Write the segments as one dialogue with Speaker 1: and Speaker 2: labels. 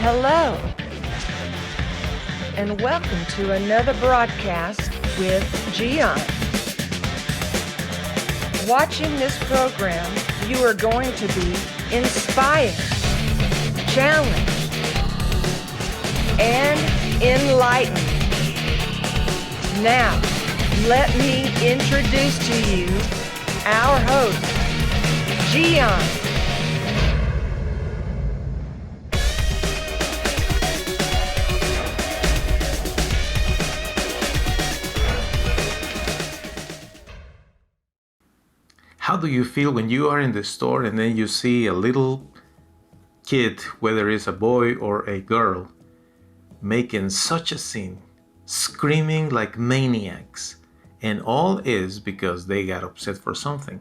Speaker 1: Hello, and welcome to another broadcast with Gian. Watching this program, you are going to be inspired, challenged, and enlightened. Now, let me introduce to you our host, Gian.
Speaker 2: How do you feel when you are in the store and then you see a little kid, whether it's a boy or a girl, making such a scene, screaming like maniacs, and all is because they got upset for something?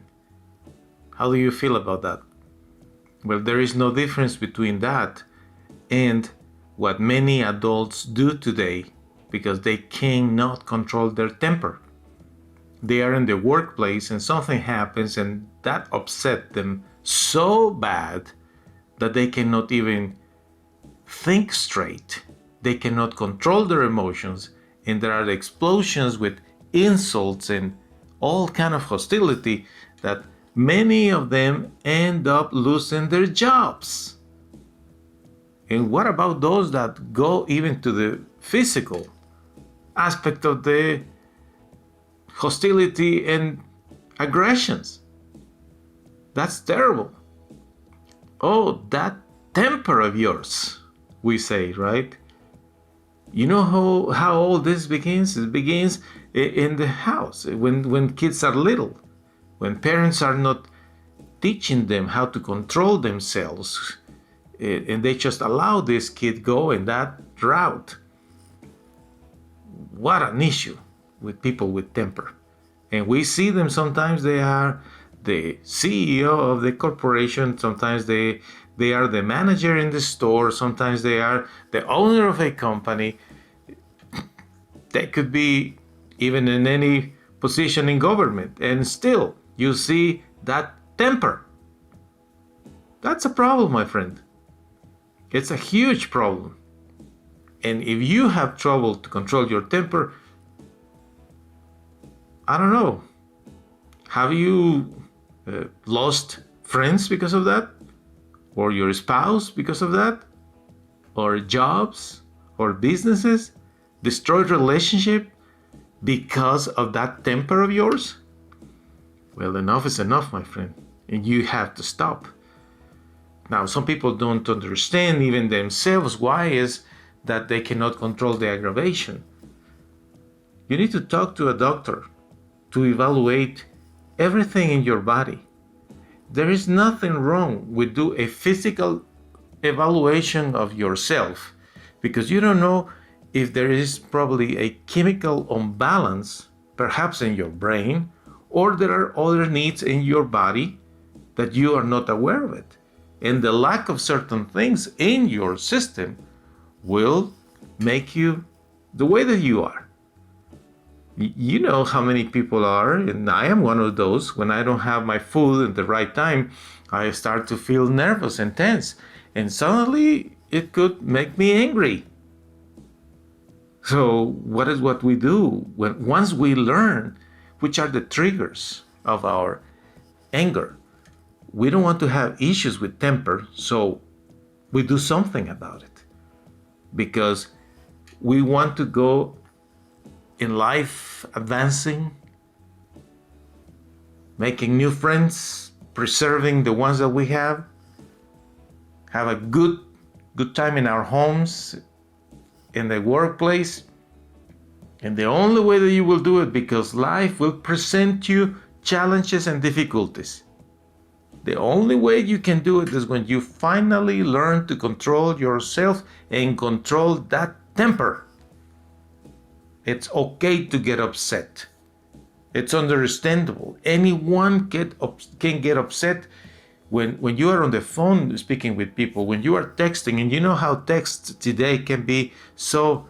Speaker 2: How do you feel about that? Well, there is no difference between that and what many adults do today because they cannot control their temper. They are in the workplace and something happens and that upset them so bad that they cannot even think straight. They cannot control their emotions, and there are explosions with insults and all kind of hostility that many of them end up losing their jobs. And what about those that go even to the physical aspect of the hostility and aggressions? That's terrible. Oh, that temper of yours, we say, right? You know how all this begins? It begins in the house, when kids are little, when parents are not teaching them how to control themselves, and they just allow this kid go in that route. What an issue with people with temper. And we see them sometimes they are the CEO of the corporation, sometimes they are the manager in the store, sometimes they are the owner of a company. They could be even in any position in government, and still you see that temper. That's a problem, my friend. It's a huge problem. And if you have trouble to control your temper, I don't know. Have you lost friends because of that? Or your spouse because of that? Or jobs? Or businesses? Destroyed relationship because of that temper of yours? Well, enough is enough, my friend. And you have to stop. Now, some people don't understand even themselves why is that they cannot control the aggravation. You need to talk to a doctor to evaluate everything in your body. There is nothing wrong with do a physical evaluation of yourself because you don't know if there is probably a chemical imbalance, perhaps in your brain, or there are other needs in your body that you are not aware of it. And the lack of certain things in your system will make you the way that you are. You know how many people are, and I am one of those. When I don't have my food at the right time, I start to feel nervous and tense, and suddenly it could make me angry. So what is what we do once we learn which are the triggers of our anger? We don't want to have issues with temper, so we do something about it because we want to go in life advancing, making new friends, preserving the ones that we have a good time in our homes, in the workplace. And the only way that you will do it, because life will present you challenges and difficulties. The only way you can do it is when you finally learn to control yourself and control that temper. It's okay to get upset. It's understandable. Anyone can get upset when you are on the phone speaking with people, when you are texting, and you know how text today can be so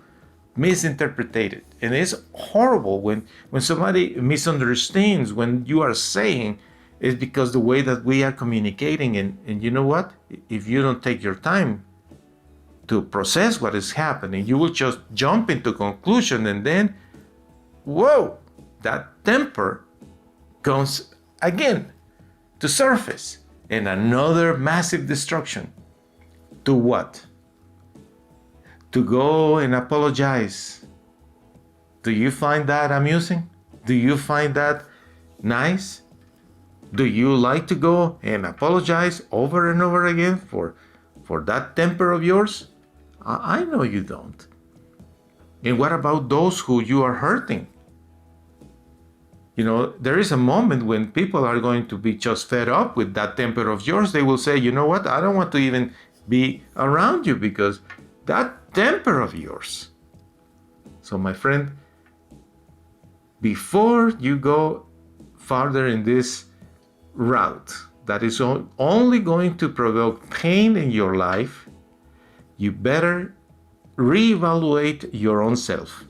Speaker 2: misinterpreted. And it's horrible when somebody misunderstands when you are saying is because the way that we are communicating. And you know what? If you don't take your time to process what is happening. You will just jump into conclusion, and then, whoa, that temper comes again to surface, and another massive destruction. To what? To go and apologize. Do you find that amusing? Do you find that nice? Do you like to go and apologize over and over again for that temper of yours? I know you don't. And what about those who you are hurting? You know, there is a moment when people are going to be just fed up with that temper of yours. They will say, you know what, I don't want to even be around you because that temper of yours. So my friend, before you go farther in this route that is only going to provoke pain in your life, you better reevaluate your own self.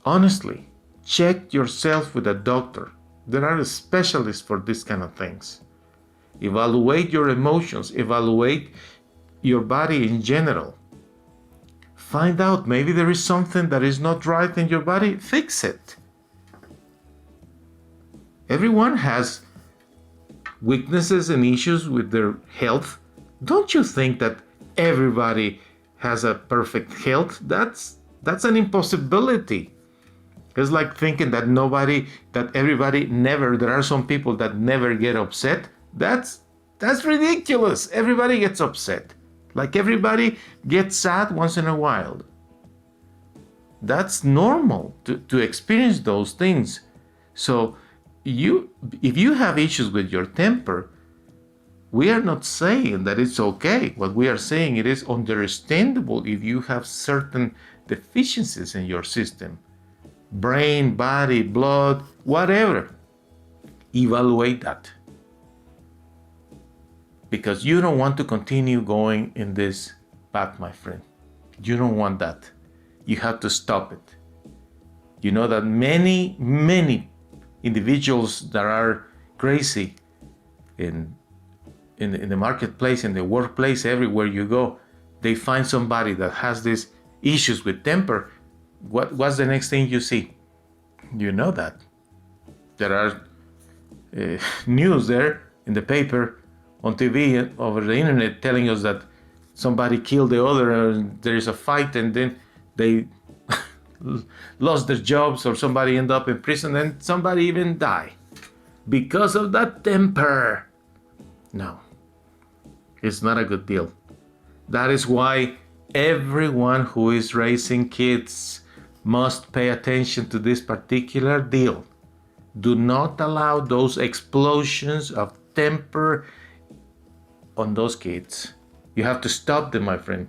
Speaker 2: Honestly, check yourself with a doctor. There are specialists for this kind of things. Evaluate your emotions, evaluate your body in general. Find out, maybe there is something that is not right in your body, fix it. Everyone has weaknesses and issues with their health. Don't you think that everybody has a perfect health? That's an impossibility. It's like thinking that there are some people that never get upset. That's ridiculous. Everybody gets upset. Like everybody gets sad once in a while. That's normal to experience those things. So if you have issues with your temper, we are not saying that it's okay. What we are saying, it is understandable if you have certain deficiencies in your system. Brain, body, blood, whatever. Evaluate that. Because you don't want to continue going in this path, my friend. You don't want that. You have to stop it. You know that many individuals that are crazy in the marketplace, in the workplace, everywhere you go, they find somebody that has these issues with temper. What's the next thing you see? You know that. There are news there in the paper, on TV, over the internet, telling us that somebody killed the other and there is a fight and then they lost their jobs, or somebody end up in prison and somebody even die because of that temper. No, it's not a good deal. That is why everyone who is raising kids must pay attention to this particular deal. Do not allow those explosions of temper on those kids. You have to stop them, my friend.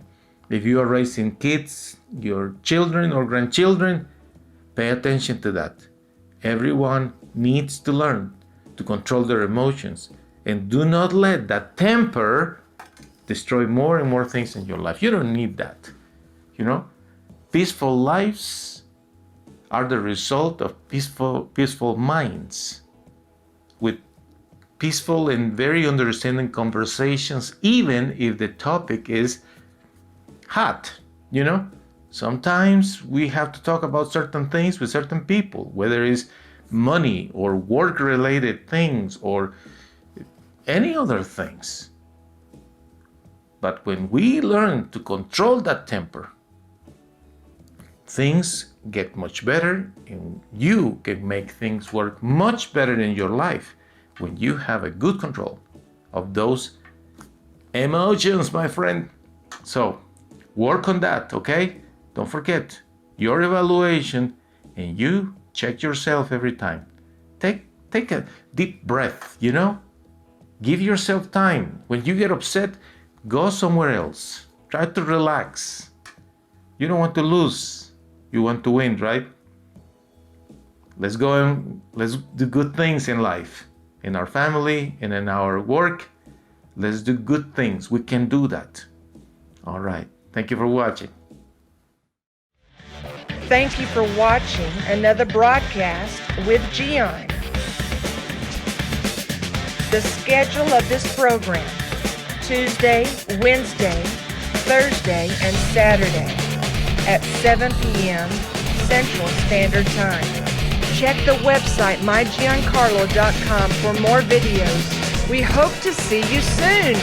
Speaker 2: If you are raising kids, your children or grandchildren, pay attention to that. Everyone needs to learn to control their emotions, and do not let that temper destroy more and more things in your life. You don't need that. You know, peaceful lives are the result of peaceful minds with peaceful and very understanding conversations, even if the topic is hot. You know, sometimes we have to talk about certain things with certain people, whether it's money or work related things or any other things. But when we learn to control that temper, things get much better, and you can make things work much better in your life when you have a good control of those emotions, my friend. So work on that, okay? Don't forget your evaluation, and you check yourself every time. Take a deep breath, you know? Give yourself time. When you get upset, go somewhere else. Try to relax. You don't want to lose. You want to win, right? Let's go and let's do good things in life. In our family and in our work, let's do good things. We can do that. All right. Thank you for watching.
Speaker 1: Thank you for watching another broadcast with Gian. The schedule of this program: Tuesday, Wednesday, Thursday, Saturday at 7 p.m. Central Standard Time. Check the website mygiancarlo.com for more videos. We hope to see you soon.